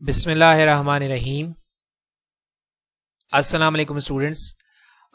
बिस्मिल्लाहिर्रहमानिर्रहीम। अस्सलाम वालेकुम स्टूडेंट्स।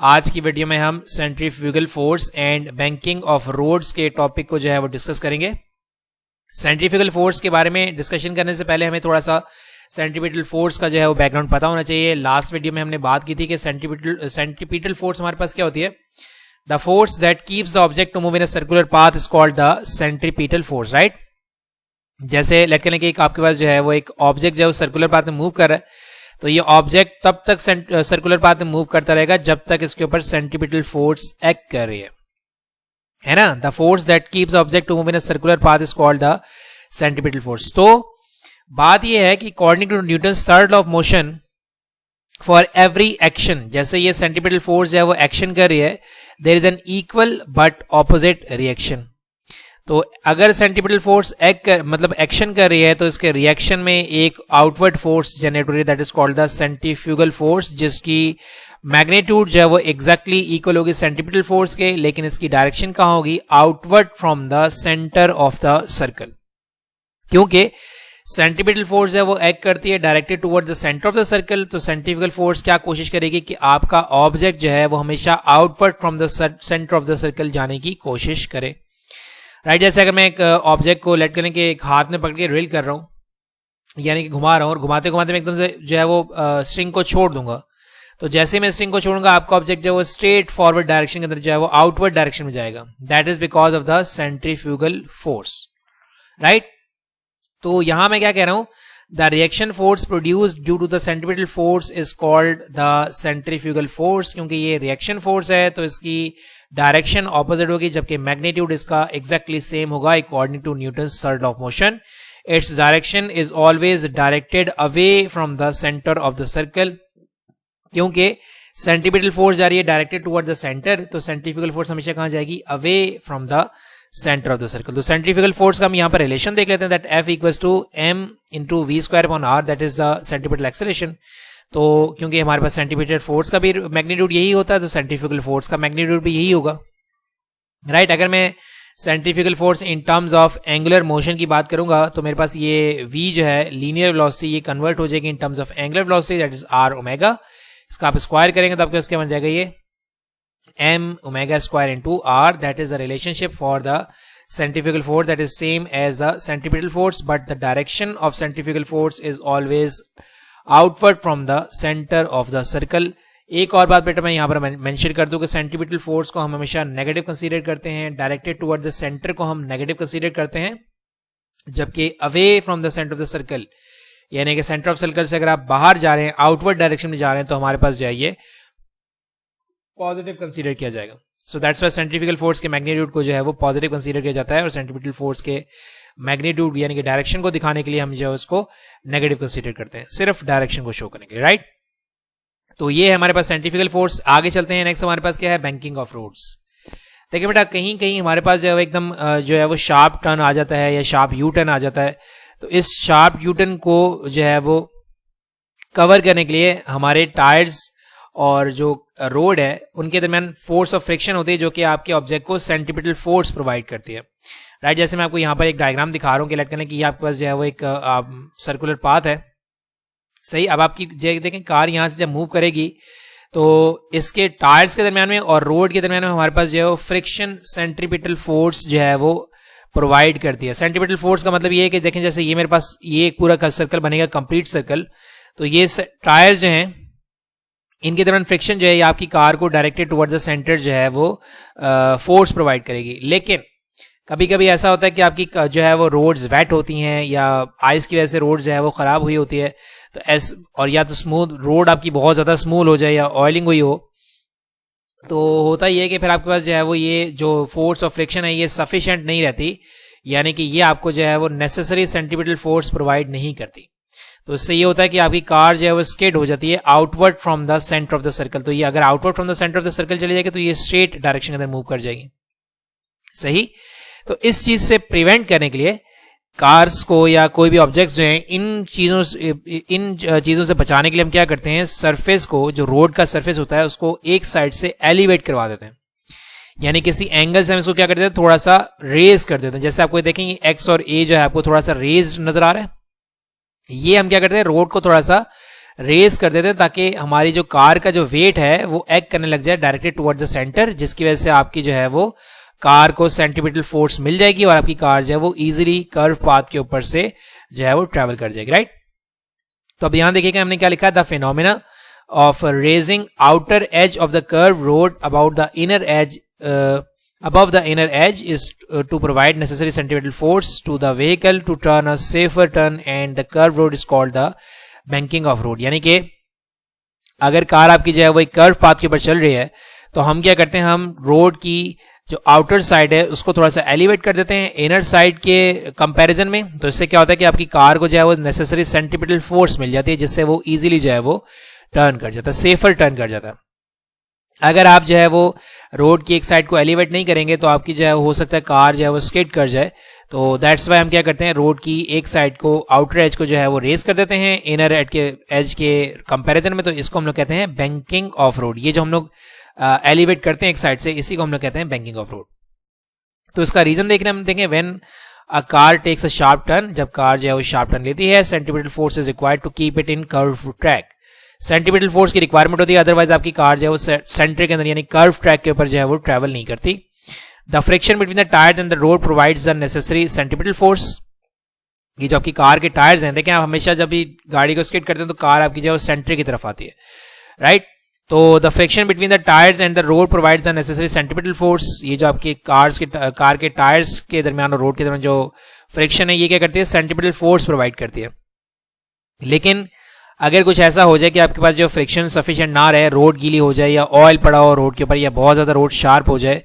आज की वीडियो में हम centrifugal force and banking of roads के टॉपिक को जो है वो डिस्कस करेंगे। सेंट्रीफ्यूगल फोर्स के बारे में डिस्कशन करने से पहले हमें थोड़ा सा सेंट्रीपिटल फोर्स का जो है वो बैकग्राउंड पता होना चाहिए। लास्ट वीडियो में हमने बात की थी कि सेंट्रीपिटल फोर्स हमारे पास क्या होती है। The force that keeps the object to move in a circular path is called the centripetal force, right. जैसे लेट करें कि आपके पास जो है वो एक ऑब्जेक्ट जो है वो सर्कुलर पाथ में मूव कर रहा है, तो ये ऑब्जेक्ट तब तक सर्कुलर पाथ में मूव करता रहेगा जब तक इसके ऊपर सेंट्रीपिटल फोर्स एक्ट कर रही है ना। The force that keeps object to move in a circular path is called the centripetal force. तो बात यह है कि according to Newton's third law of motion for every action, जैसे ये सेंट्रीपिटल फोर्स है वो एक्शन कर रही है, there is an equal but opposite reaction. तो अगर सेंट्रीपिटल फोर्स एक्शन कर रही है तो इसके रिएक्शन में एक आउटवर्ड फोर्स जनरेट हो रही है, that is called the centrifugal force, जिसकी मैग्नीट्यूड जो है वो एग्जैक्टली इक्वल होगी सेंट्रीपिटल फोर्स के, लेकिन इसकी डायरेक्शन कहां होगी, outward from the centre of the circle. क्योंकि सेंट्रीपिटल फोर्स है वो एक्ट करती है directed toward the centre of the circle, तो सेंट्रीफ्यूगल फोर्स क्या कोशिश करेगी कि आपका ऑब्जेक्ट जो है वो हमेशा outward from the centre of the circle जाने की कोशिश करे, राइट। जैसे अगर मैं एक ऑब्जेक्ट को लेट करने के एक हाथ में पकड़ के ड्रिल कर रहा हूं, यानी कि घुमा रहा हूं, और घुमाते घुमाते मैं एकदम से जो है वो स्ट्रिंग को छोड़ दूंगा, तो जैसे ही मैं स्ट्रिंग को छोड़ूंगा आपका ऑब्जेक्ट जो है वो स्ट्रेट फॉरवर्ड डायरेक्शन के अंदर जो है वो आउटवर्ड डायरेक्शन में जाएगा। That is because of the centrifugal force, right. तो यहां मैं क्या कह रहा हूं, the reaction force produced due to the centripetal force is called the centrifugal force. क्योंकि ये रिएक्शन फोर्स है तो इसकी डायरेक्शन ऑपोजिट होगी, जबकि मैग्नीट्यूड इसका एग्जैक्टली सेम होगा according to Newton's third law of motion. Its direction is always directed away from the centre of the circle. क्योंकि सेंट्रीपिटल फोर्स जा रही है डायरेक्टेड टुवर्ड द सेंटर, तो सेंट्रीफ्यूगल फोर्स हमेशा कहां जाएगी, away from the centre of the circle. तो centrifugal force का हम यहां पर रिलेशन देख लेते हैं, that F equals to m into v square upon r, that is the centripetal acceleration. तो क्योंकि हमारे पास सेंट्रीपिटल फोर्स का भी मैग्नीट्यूड यही होता है, तो सेंट्रीफ्यूगल फोर्स का मैग्नीट्यूड भी यही होगा, राइट। अगर मैं centrifugal force in terms of angular motion की बात करूंगा तो मेरे पास ये v जो है लीनियर वेलोसिटी, ये कन्वर्ट हो जाएगी in terms of angular velocity, that is r omega. इसका आप स्क्वायर करेंगे तो आपके उसके बन जाएगा ये m omega square into r, that is a relationship for the centrifugal force that is same as the centripetal force, but the direction of centrifugal force is always outward from the center of the circle। एक और बात बेटा मैं यहाँ पर mention कर दूं कि सेंट्रीपिटल फोर्स को हम हमेशा नेगेटिव कंसीडर करते हैं, डायरेक्टेड टुवर्ड द सेंटर को हम नेगेटिव कंसीडर करते हैं, जबकि away from the centre of the circle, यानी कि सेंटर ऑफ सर्कल से अगर आप बाहर जा रहे हैं, आउटवर्ड डायरेक्शन में जा रहे हैं, तो हमारे पास जाइए पॉजिटिव कंसीडर किया जाएगा। So that's why centrifugal force के मैग्नीट्यूड को जो है वो पॉजिटिव कंसीडर किया जाता है, और सेंट्रीपिटल फोर्स के मैग्नीट्यूड यानी कि डायरेक्शन को दिखाने के लिए हम जो है उसको नेगेटिव कंसीडर करते हैं, सिर्फ डायरेक्शन को शो करने के लिए, राइट। तो ये है हमारे पास सेंट्रीफ्यूगल फोर्स। आगे चलते हैं, नेक्स्ट हमारे पास क्या है, बैंकिंग ऑफ रोड्स। देखिए बेटा कहीं कहीं हमारे पास जो है एकदम जो है वो शार्प टर्न आ जाता है या शार्प यू टर्न आ जाता है, तो इस शार्प यू टर्न को जो है वो कवर करने के लिए हमारे टायर्स और जो रोड है उनके दरमियान फोर्स ऑफ फ्रिक्शन होती है, जो कि आपके ऑब्जेक्ट को सेंट्रीपिटल फोर्स प्रोवाइड करती है, राइट। जैसे मैं आपको यहाँ पर एक डायग्राम दिखा रहा हूँ कि लेट करने की आपके पास जो है वो एक सर्कुलर पाथ है, सही। अब आपकी देखें कार यहाँ से जब मूव करेगी तो इसके टायर्स के दरमियान में और रोड के दरमियान में हमारे पास जो है वो फ्रिक्शन सेंट्रीपिटल फोर्स जो है वो प्रोवाइड करती है। सेंट्रीपिटल फोर्स का मतलब ये है कि देखें जैसे ये मेरे पास ये एक पूरा सर्कल बनेगा, कंप्लीट सर्कल, तो ये टायर जो हैं इनके दरमियान फ्रिक्शन जो है ये आपकी कार को डायरेक्टेड टुवर्ड द सेंटर जो है वो फोर्स प्रोवाइड करेगी। लेकिन कभी कभी ऐसा होता है कि आपकी जो है वो रोड्स वेट होती हैं या आइस की वजह से रोड जो है वो खराब हुई होती है, तो और या तो स्मूथ रोड आपकी बहुत ज्यादा स्मूथ हो जाए या ऑयलिंग हुई हो, तो होता ही है कि फिर आपके पास जो है वो ये जो फोर्स ऑफ फ्रिक्शन है ये सफिशिएंट नहीं रहती, यानी कि ये आपको जो है वो नेसेसरी सेंट्रीपिटल फोर्स प्रोवाइड नहीं करती। तो इससे ये होता है कि आपकी कार जो है वो स्किड हो जाती है outward from the centre of the circle. तो ये अगर outward from the centre of the circle चली जाएगी तो ये स्ट्रेट डायरेक्शन के अंदर मूव कर जाएगी, सही। तो इस चीज से प्रिवेंट करने के लिए कार्स को या कोई भी ऑब्जेक्ट्स जो हैं इन चीजों से बचाने के लिए हम क्या करते हैं, सरफेस को, जो रोड का सरफेस होता है उसको एक साइड से एलिवेट करवा देते हैं, यानी किसी एंगल से हम इसको क्या कर देते हैं, थोड़ा सा रेज कर देते हैं। जैसे आपको देखेंगे एक्स और ए जो है आपको थोड़ा सा रेज नजर आ रहा है, ये हम क्या करते हैं, रोड को थोड़ा सा रेस कर देते हैं ताकि हमारी जो कार का जो वेट है वो एक्ट करने लग जाए डायरेक्टली टुवर्ड द सेंटर, जिसकी वजह से आपकी जो है वो कार को सेंट्रीपिटल फोर्स मिल जाएगी और आपकी कार जो है वो इजीली कर्व पाथ के ऊपर से जो है वो ट्रैवल कर जाएगी, राइट। तो अब यहां देखिएगा हमने क्या लिखा, the phenomena of raising outer edge of the curved road above the inner edge is to provide necessary centripetal force to the vehicle to turn a safer turn, and the curved road is called the banking of road। यानी कि अगर car आपकी जो है वो एक curve path के ऊपर चल रही है तो हम क्या करते हैं, हम रोड की जो आउटर साइड है उसको थोड़ा सा एलिवेट कर देते हैं इनर साइड के कंपैरिजन में। तो इससे क्या होता है कि आपकी कार को जो है वो नेसेसरी सेंट्रिपिटल फोर्स मिल जाती है, जिससे वो इजीली जो है वो टर्न कर जाता है, सेफर टर्न कर जाता है। अगर आप जो है वो रोड की एक साइड को एलिवेट नहीं करेंगे तो आपकी जो है हो सकता है कार जो है वो स्किड कर जाए। तो दैट्स वाई हम क्या करते हैं, रोड की एक साइड को आउटर एज को जो है वो रेस कर देते हैं इनर एज के कंपैरिजन में। तो इसको हम लोग कहते हैं बैंकिंग ऑफ रोड। ये जो हम लोग एलिवेट करते हैं एक साइड से, इसी को हम लोग कहते हैं बैंकिंग ऑफ रोड। तो इसका रीजन देख रहे हैं हम, देखें when a car takes a sharp turn, जब कार जो है वो शार्प टर्न लेती है, centripetal force is required to keep it in curve track. Centripetal force की रिक्वायरमेंट होती है, अदरवाइज आपकी कार जो है वो सेंटर के अंदर यानी कर्व ट्रैक के ऊपर जो है वो ट्रैवल नहीं करती। The friction between the tyres and the road provides the necessary centripetal force. ये जो आपकी कार के टायर्स हैं, देखें आप हमेशा जब भी गाड़ी को स्किड करते हैं तो कार आपकी जो है वो सेंटर की तरफ आती है, राइट। तो the friction between the tyres and the road provides the necessary centripetal force. ये जो आपकी कार के टायर्स के दरमियान और रोड के दरमियान जो फ्रिक्शन है ये क्या करती है, सेंट्रिपिटल फोर्स प्रोवाइड करती है। लेकिन अगर कुछ ऐसा हो जाए कि आपके पास जो फ्रिक्शन सफिशिएंट ना रहे, रोड गीली हो जाए या ऑयल पड़ा हो रोड के ऊपर या बहुत ज़्यादा रोड शार्प हो जाए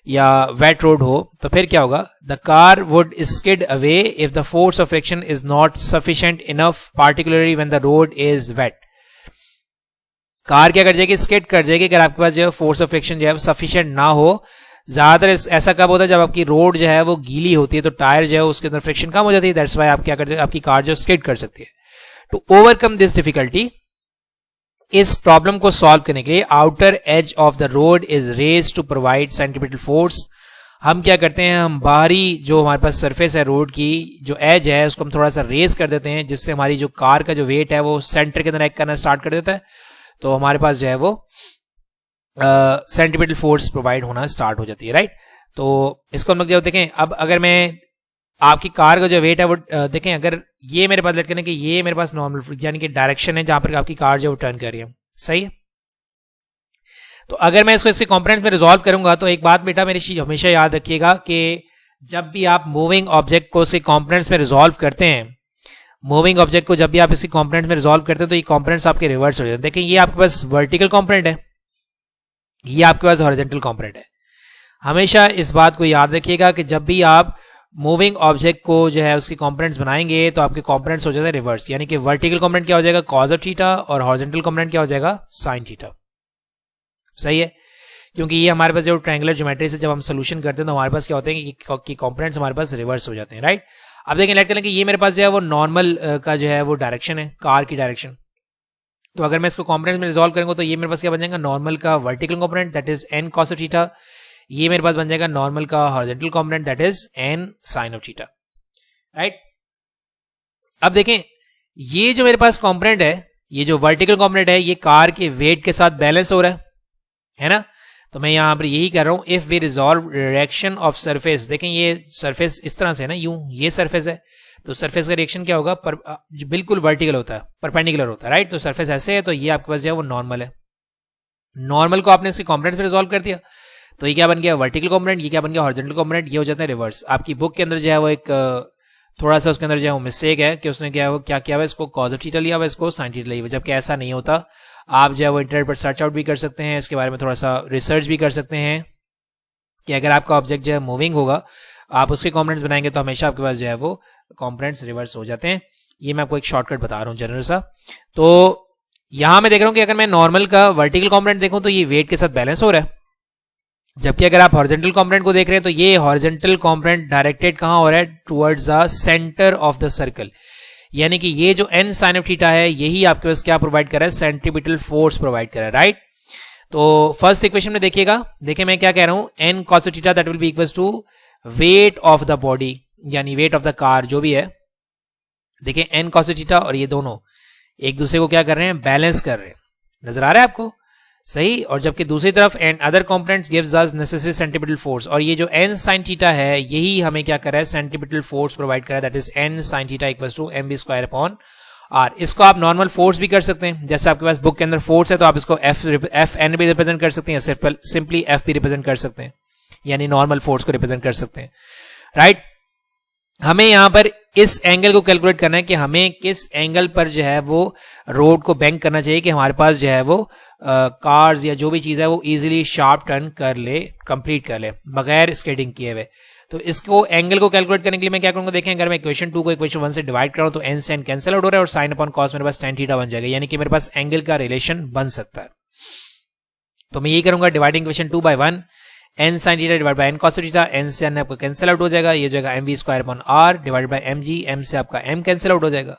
या वेट रोड हो, तो फिर क्या होगा, the car would skid away if the force of friction is not sufficient enough, particularly when the road is wet. Car क्या कर जाएगी, स्किड कर जाएगी अगर आपके पास जो है फोर्स ऑफ फ्रिक्शन जो है सफिशिएंट ना हो। ज़्यादातर ऐसा कब होता है, जब आपकी रोड जो है वो गीली होती है तो टायर जो है उसके अंदर फ्रिक्शन कम हो जाती है। दैट्स वाई आप क्या करते हैं, आपकी कार जो स्किड कर सकती है। To overcome this difficulty, इस प्रॉब्लम को सॉल्व करने के लिए outer edge of the road is raised to provide centripetal force. हम क्या करते हैं, हम बाहरी जो हमारे पास सरफेस है रोड की जो एज है उसको हम थोड़ा सा रेज कर देते हैं, जिससे हमारी जो कार का जो वेट है वो सेंटर के अंदर एक्ट करना स्टार्ट कर देता है। तो हमारे पास जो है वो सेंट्रिपिटल फोर्स प्रोवाइड होना स्टार्ट हो जाती है, राइट। तो इसको हम लोग जब देखें, अब अगर मैं आपकी कार का जो वेट है वो देखें, अगर ये मेरे पास लटकने कि ये मेरे पास नॉर्मल यानी कि डायरेक्शन है जहां पर आपकी कार जो टर्न कर रही है, सही है। तो अगर मैं इसको इसके कंपोनेंट्स में रिजॉल्व करूंगा तो एक बात बेटा मेरी हमेशा याद रखिएगा कि जब भी आप मूविंग ऑब्जेक्ट को इसके कंपोनेंट्स में रिजॉल्व करते हैं, मूविंग ऑब्जेक्ट को जब भी आप इसके कंपोनेंट्स में रिजॉल्व करते हैं तो ये कंपोनेंट्स आपके रिवर्स हो जाते हैं। देखिए ये आपके पास वर्टिकल कंपोनेंट है, ये आपके पास हॉरिजॉन्टल कंपोनेंट है। हमेशा इस बात को याद रखिएगा कि जब भी आप मूविंग ऑब्जेक्ट को जो है उसके कंपोनेंट्स बनाएंगे तो आपके कंपोनेंट्स हो जाते हैं रिवर्स, यानी कि वर्टिकल कंपोनेंट क्या हो जाएगा, कॉज ऑफ थीटा, और हॉरिजॉन्टल कंपोनेंट क्या हो जाएगा, साइन थीटा। सही है, क्योंकि ये हमारे पास जो ट्रायंगुलर ज्योमेट्री से जब हम सोल्यूशन करते हैं तो हमारे पास क्या होते हैं कि कंपोनेंट्स हमारे पास रिवर्स हो जाते हैं, राइट। अब देखें लेट करें कि ये मेरे पास जो है वो नॉर्मल का जो है वो डायरेक्शन है, कार की डायरेक्शन। तो अगर मैं इसको कंपोनेंट में रिजॉल्व करूंगा तो ये मेरे पास क्या बन जाएगा, नॉर्मल का vertical component that is N cos of theta. ये मेरे पास बन जाएगा नॉर्मल का horizontal component that is N sine of theta, right. अब देखें ये जो मेरे पास कंपोनेंट है, ये जो वर्टिकल कंपोनेंट है, ये कार के वेट के साथ बैलेंस हो रहा है ना। तो मैं यहां पर यही कर रहा हूं, if we resolve direction of surface, देखें ये सरफेस इस तरह से है ना, यूं ये सरफेस है, तो सरफेस का रिएक्शन क्या होगा, जो बिल्कुल वर्टिकल होता है, परपेंडिकुलर होता है, राइट। तो सरफेस ऐसे है तो ये आपके पास जो है वो नॉर्मल है। नॉर्मल को आपने इसके कंपोनेंट्स में रिजॉल्व कर दिया तो ये क्या बन गया, वर्टिकल कंपोनेंट, ये क्या बन गया, हॉरिजॉन्टल कंपोनेंट। ये हो जाता है रिवर्स। आपकी बुक के अंदर जो है वो एक थोड़ा सा उसके अंदर जो है वो मिस्टेक है कि उसने क्या किया हुआ, इसको कॉज ऑफ थीटा लिया हुआ, इसको साइन थीटा लिया हुआ, जबकि ऐसा नहीं होता। आप जो है वो इंटरनेट पर सर्च आउट भी कर सकते हैं, इसके बारे में थोड़ा सा रिसर्च भी कर सकते हैं कि अगर आपका ऑब्जेक्ट जो है मूविंग होगा, आप उसके कंपोनेंट्स बनाएंगे तो हमेशा आपके पास जो है वो कंपोनेंट्स रिवर्स हो जाते हैं। ये मैं आपको एक शॉर्टकट बता रहा हूँ जनरल सा। तो यहां मैं देख रहा हूँ कि अगर मैं नॉर्मल का वर्टिकल कंपोनेंट देखूँ तो ये वेट के साथ बैलेंस हो रहा है, जबकि अगर आप हॉरिजॉन्टल कंपोनेंट को देख रहे हैं तो ये हॉरिजॉन्टल कंपोनेंट डायरेक्टेड कहां हो रहा है, towards the centre of the circle. यानी कि ये जो एन साइन ऑफ थीटा है यही आपके पास क्या प्रोवाइड कर रहा है, सेंट्रिपिटल फोर्स प्रोवाइड कर रहा है, राइट। तो फर्स्ट इक्वेशन में देखिएगा, देखिए मैं क्या कह रहा हूं, N cos of theta that will be equals to weight of the body, यानी वेट ऑफ द कार जो भी है, देखिए एन कॉस थीटा और ये दोनों एक दूसरे को क्या कर रहे हैं, बैलेंस कर रहे हैं, नजर आ रहा है आपको, सही। और जबकि दूसरी तरफ and other components gives us necessary centripetal force, और ये जो एन साइन थीटा है यही हमें क्या कर रहा है, सेंटीपिटल फोर्स प्रोवाइड कर रहा है, that is N sine theta equals to M B square upon R. इसको आप नॉर्मल फोर्स भी कर सकते हैं, जैसे आपके पास बुक के अंदर फोर्स है तो आप इसको एफ एन भी रिप्रेजेंट कर सकते हैं, सिंपली एफ भी रिप्रेजेंट कर सकते हैं, यानी नॉर्मल फोर्स को रिप्रेजेंट कर सकते हैं, राइट। हमें यहां पर इस एंगल को कैलकुलेट करना है कि हमें किस एंगल पर जो है वो रोड को बैंक करना चाहिए कि हमारे पास जो है वो कार्स या जो भी चीज़ है वो इजीली शार्प टर्न कर ले, कंप्लीट कर ले बगैर स्केटिंग किए हुए। तो इसको एंगल को कैलकुलेट करने के लिए मैं क्या करूंगा, देखें अगर मैं इक्वेशन 2 को इक्वेशन 1 से डिवाइड कराऊं तो एन से एन कैंसिल आउट हो रहा है और साइन अपॉन कॉस मेरे पास tan थीटा बन जाएगा, यानी कि मेरे पास एंगल का रिलेशन बन सकता है। तो मैं यही करूंगा, dividing equation 2 by 1, N sine theta divide by N cos theta, N से एन आपका कैंसिल आउट हो जाएगा, ये जो है M V square upon R divided by M G, M से आपका एम कैंसिल आउट हो जाएगा,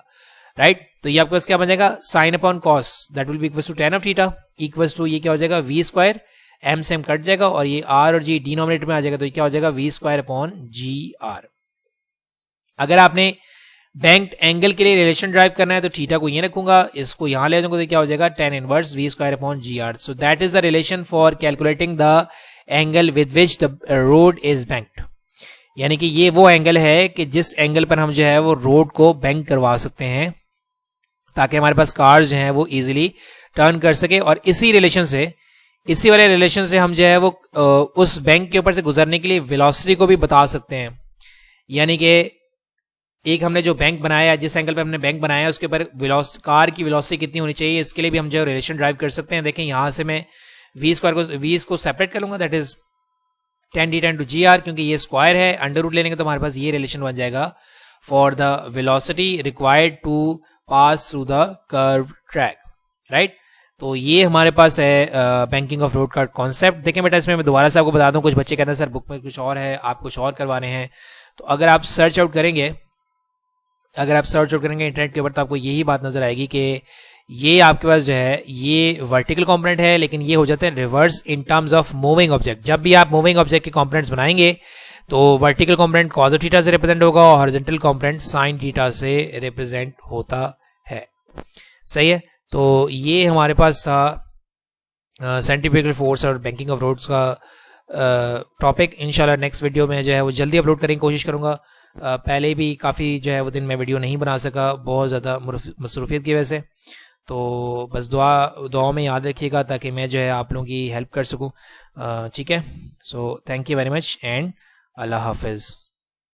राइट। तो ये आपके पास क्या बन जाएगा, sine upon cos that will be equals to tan of theta equals to ये क्या हो जाएगा वी स्क्वायर, एम से एम कट जाएगा और ये आर और जी डिनोमिनेटर में आ जाएगा, तो ये क्या हो जाएगा V square upon G R. अगर आपने बैंक्ड एंगल के लिए रिलेशन ड्राइव करना है तो थीटा को ये रखूंगा, इसको यहां ले जाऊंगा तो क्या हो जाएगा tan inverse V square upon G R. So that is the relation for calculating the angle with which the road is banked, यानी कि ये वो एंगल है कि जिस एंगल पर हम जो है वो रोड को बैंक करवा सकते हैं ताकि हमारे पास कार्स जो हैं वो इजीली टर्न कर सके। और इसी वाले रिलेशन से हम जो है वो उस बैंक के ऊपर से गुजरने के लिए वेलोसिटी को भी बता सकते हैं, यानी कि एक हमने जो बैंक बनाया, जिस एंगल पे हमने बैंक बनाया उसके ऊपर कार की वेलोसिटी कितनी होनी चाहिए, इसके लिए भी हम जो रिलेशन ड्राइव कर सकते हैं। देखें यहां से मैं वी स्क्वायर को सेपरेट कर लूंगा, that is tan theta into G R, क्योंकि ये स्क्वायर है, अंडर रूट लेने के तो हमारे पास ये रिलेशन बन जाएगा for the velocity required to pass through the curve track, right. तो ये हमारे पास है बैंकिंग ऑफ रोड का कॉन्सेप्ट। देखें बेटा, इसमें मैं दोबारा से आपको बता दूं, कुछ बच्चे कहते हैं सर बुक में कुछ और है, आप कुछ और करवाने हैं, तो अगर आप सर्च आउट करेंगे इंटरनेट के ऊपर तो आपको यही बात नजर आएगी कि ये आपके पास जो है ये वर्टिकल कंपोनेंट है, लेकिन ये हो जाते हैं reverse in terms of moving object. जब भी आप मूविंग ऑब्जेक्ट के कंपोनेंट्स बनाएंगे तो वर्टिकल कंपोनेंट कॉस थीटा से रिप्रेजेंट होगा और हॉरिजॉन्टल कंपोनेंट साइन थीटा से रिप्रेजेंट होता है, सही है। तो ये हमारे पास था सेंट्रीफ्यूगल फोर्स और बैंकिंग ऑफ रोड्स का टॉपिक। इंशाल्लाह नेक्स्ट वीडियो में जो है वो जल्दी अपलोड करने की कोशिश करूँगा। पहले भी काफ़ी जो है वो दिन में वीडियो नहीं बना सका, बहुत ज़्यादा मसरूफियत की वजह से। तो बस दुआ में याद रखिएगा ताकि मैं जो है आप लोगों की हेल्प कर सकूँ, ठीक है। So thank you very much and Allah हाफिज़।